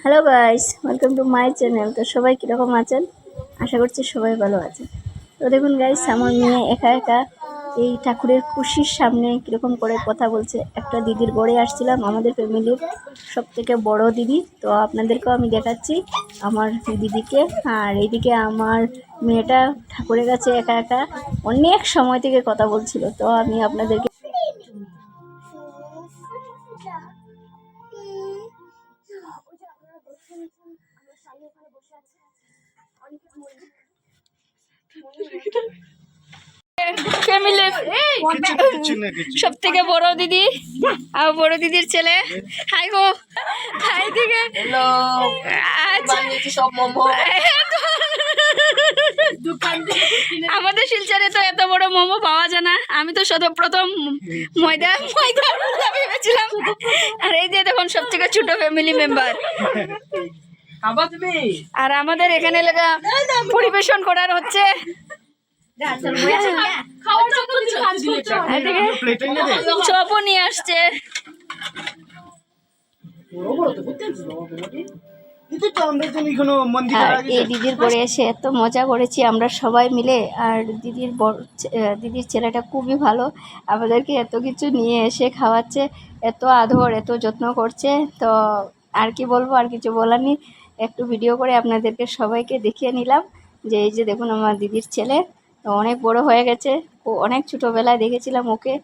Hello guys, welcome to my channel. তো সবাই কীরকম আছেন? আশা করছি সবাই ভালো আছে। তো দেখুন গাইস, আমার মেয়ে একা একা এই ঠাকুরের খুশির সামনে কীরকম করে কথা বলছে। একটা দিদির গড়ে আসছিলাম, আমাদের ফ্যামিলির সব থেকে বড় দিদি। তো আপনাদেরকেও আমি দেখাচ্ছি আমার দিদিকে। আর এইদিকে আমার মেয়েটা ঠাকুরের কাছে একা একা অনেক সময় থেকে কথা বলছিল। তো আমি আপনাদেরকে ফ্যামিলি সব থেকে বড় দিদি আর বড় দিদির ছেলে। হাই গো, হাই দিকে আমাদের শিলচরে তো এত বড় মোমো পাওয়া যায় না। আমি তো প্রথম ময়দা ময়দা ভেবেছিলাম। আর এই যে দেখুন সব থেকে ছোট ফ্যামিলি মেম্বার। আর আমাদের এখানে লেগা পরিবেশন করার হচ্ছে চপও নিয়ে আসছে। এই দিদির করে এসে এত মজা করেছি আমরা সবাই মিলে। আর দিদির ছেলেটা খুবই ভালো, আমাদেরকে এত কিছু নিয়ে এসে খাওয়াচ্ছে, এত আদর, এত যত্ন করছে। তো আর কি বলবো, আর কিছু বলার নেই। একটু ভিডিও করে আপনাদেরকে সবাইকে দেখিয়ে নিলাম যে এই যে দেখুন আমার দিদির ছেলে অনেক বড় হয়ে গেছে। ও অনেক ছোটোবেলায় দেখেছিলাম ওকে।